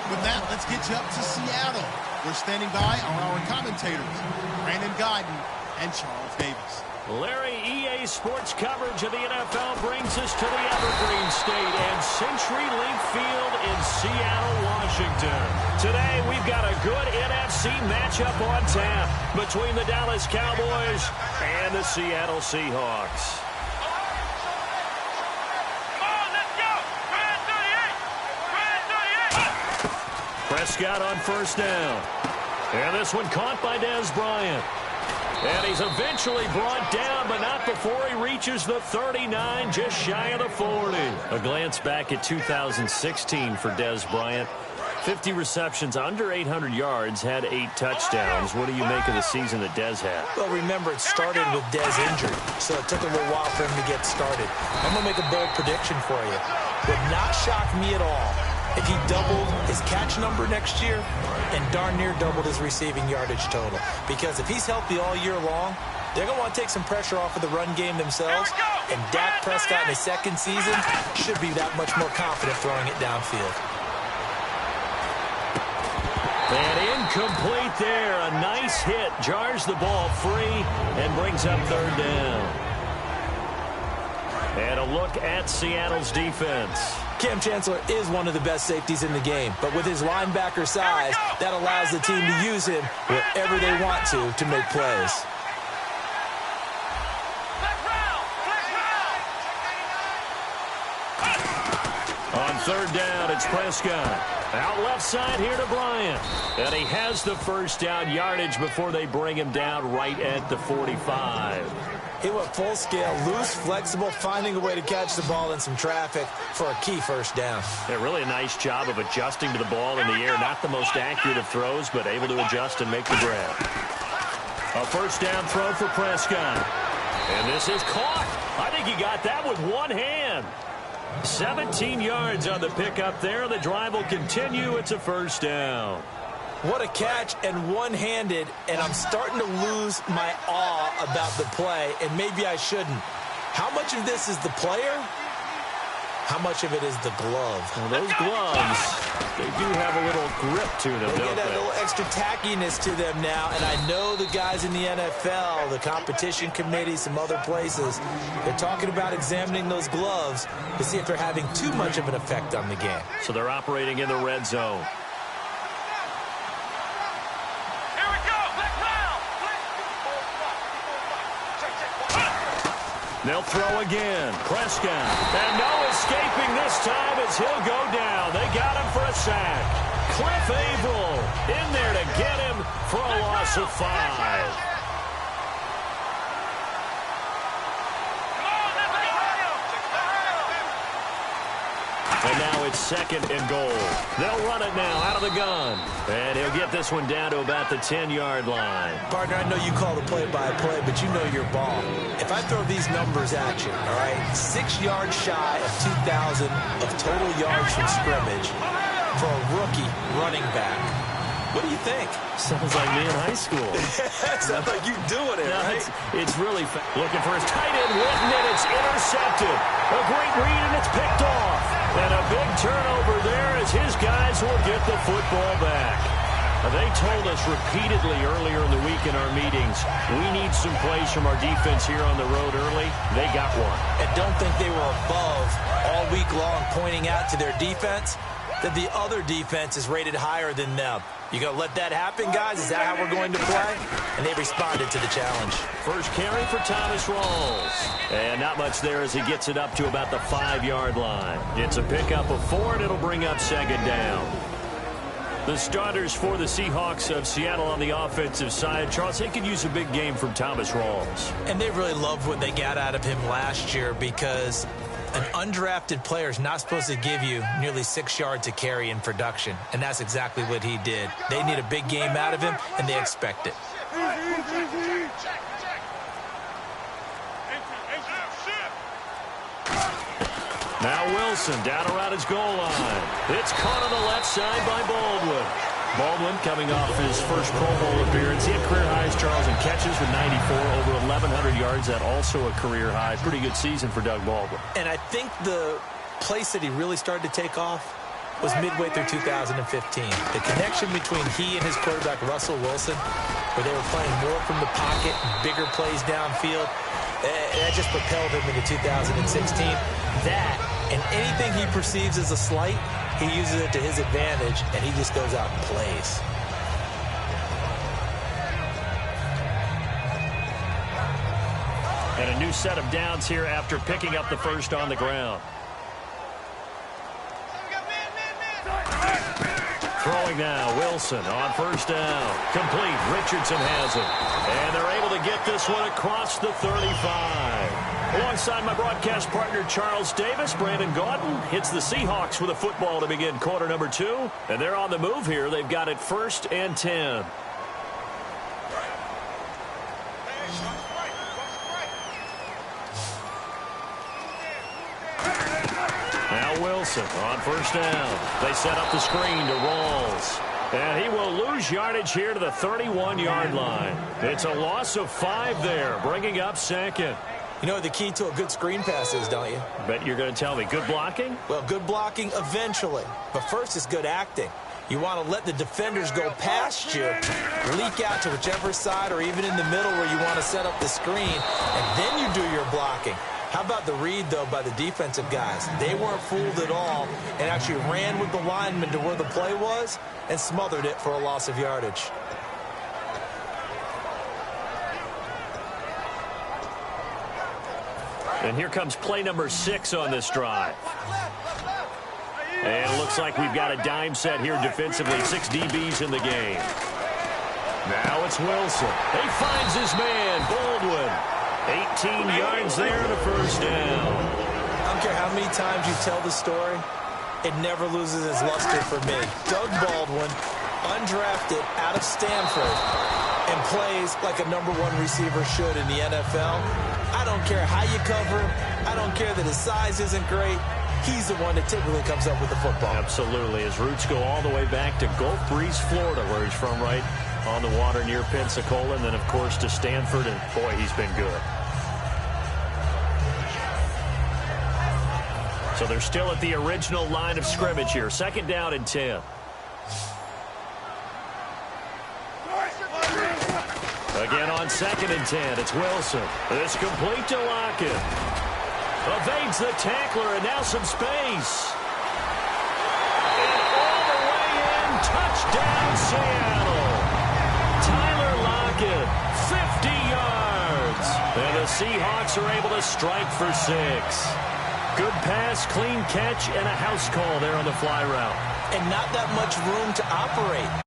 With that, let's get you up to Seattle. We're standing by are our commentators, Brandon Guyton and Charles Davis. Larry, EA Sports coverage of the NFL brings us to the Evergreen State and CenturyLink Field in Seattle, Washington. Today, we've got a good NFC matchup on tap between the Dallas Cowboys and the Seattle Seahawks. Prescott on first down. And this one caught by Dez Bryant. And he's eventually brought down, but not before he reaches the 39, just shy of the 40. A glance back at 2016 for Dez Bryant. 50 receptions, under 800 yards, had 8 touchdowns. What do you make of the season that Dez had? Well, remember, it started with Dez injured, so it took a little while for him to get started. I'm going to make a bold prediction for you. Would not shock me at all if he doubled his catch number next year and darn near doubled his receiving yardage total. Because if he's healthy all year long, they're going to want to take some pressure off of the run game themselves. And Dak Prescott in his second season should be that much more confident throwing it downfield. And incomplete there. A nice hit. Jars the ball free and brings up third down. And a look at Seattle's defense. Cam Chancellor is one of the best safeties in the game, but with his linebacker size, that allows the team to use him wherever they want to make plays. On third down, it's Prescott. Out left side here to Bryant. And he has the first down yardage before they bring him down right at the 45. He went full scale, loose, flexible, finding a way to catch the ball in some traffic for a key first down. Yeah, really a nice job of adjusting to the ball in the air. Not the most accurate of throws, but able to adjust and make the grab. A first down throw for Prescott. And this is caught. I think he got that with one hand. 17 yards on the pickup there. The drive will continue. It's a first down. What a catch, and one-handed, and I'm starting to lose my awe about the play, and maybe I shouldn't. How much of this is the player? How much of it is the glove? Well, those gloves, they do have a little grip to them, They don't get a they? little extra tackiness to them now, and I know the guys in the NFL, the competition committee, some other places, they're talking about examining those gloves to see if they're having too much of an effect on the game. So they're operating in the red zone. They'll throw again. Prescott. And no escaping this time as he'll go down. They got him for a sack. Cliff Averill in there to get him for a loss of 5. And now it's second and goal. They'll run it now out of the gun. And he'll get this one down to about the 10-yard line. Partner, I know you call the play-by-play, but you know your ball. If I throw these numbers at you, all right, 6 yards shy of 2,000 of total yards from scrimmage for a rookie running back. What do you think? Sounds like me in high school. Sounds like you doing it, right? It's really looking for his tight end, Witten, and it's intercepted. A great read, and it's picked off. And a big turnover there as his guys will get the football back. They told us repeatedly earlier in the week in our meetings, we need some plays from our defense here on the road early. They got one. And don't think they were above all week long pointing out to their defense that the other defense is rated higher than them. You going to let that happen, guys? Is that how we're going to play? And they responded to the challenge. First carry for Thomas Rawls. And not much there as he gets it up to about the 5-yard line. It's a pickup of 4, and it'll bring up second down. The starters for the Seahawks of Seattle on the offensive side, Charles, they could use a big game from Thomas Rawls. And they really loved what they got out of him last year because an undrafted player is not supposed to give you nearly 6 yards to carry in production, and that's exactly what he did. They need a big game out of him, and they expect it. Now Wilson down around his goal line. It's caught on the left side by Baldwin. Baldwin coming off his first Pro Bowl appearance. He had career highs, Charles, in catches with 94, over 1,100 yards. That also a career high. Pretty good season for Doug Baldwin. And I think the place that he really started to take off was midway through 2015. The connection between he and his quarterback, Russell Wilson, where they were playing more from the pocket, bigger plays downfield, that just propelled him into 2016. That, and anything he perceives as a slight, he uses it to his advantage, and he just goes out and plays. And a new set of downs here after picking up the first on the ground. Throwing now, Wilson on first down. Complete, Richardson has it. And they're able to get this one across the 35. Alongside my broadcast partner, Charles Davis, Brandon Gaudin hits the Seahawks with a football to begin quarter number 2. And they're on the move here. They've got it 1st and 10. Now Wilson on first down. They set up the screen to Rawls. And he will lose yardage here to the 31-yard line. It's a loss of 5 there, bringing up 2nd. You know what the key to a good screen pass is, don't you? Bet you're going to tell me good blocking? Well, good blocking eventually. But first is good acting. You want to let the defenders go past you, leak out to whichever side or even in the middle where you want to set up the screen, and then you do your blocking. How about the read, though, by the defensive guys? They weren't fooled at all and actually ran with the lineman to where the play was and smothered it for a loss of yardage. And here comes play number 6 on this drive. And it looks like we've got a dime set here defensively. 6 DBs in the game. Now it's Wilson. He finds his man, Baldwin. 18 yards there and a first down. I don't care how many times you tell the story, it never loses its luster for me. Doug Baldwin, undrafted out of Stanford, and plays like a #1 receiver should in the NFL. I don't care how you cover him. I don't care that his size isn't great. He's the one that typically comes up with the football. Absolutely. His roots go all the way back to Gulf Breeze, Florida, where he's from, right on the water near Pensacola, and then, of course, to Stanford, and, boy, he's been good. So they're still at the original line of scrimmage here. 2nd down and 10. Again on 2nd and 10, it's Wilson. It's complete to Lockett. Evades the tackler, and now some space. And all the way in, touchdown Seattle. Tyler Lockett, 50 yards. And the Seahawks are able to strike for 6. Good pass, clean catch, and a house call there on the fly route. And not that much room to operate.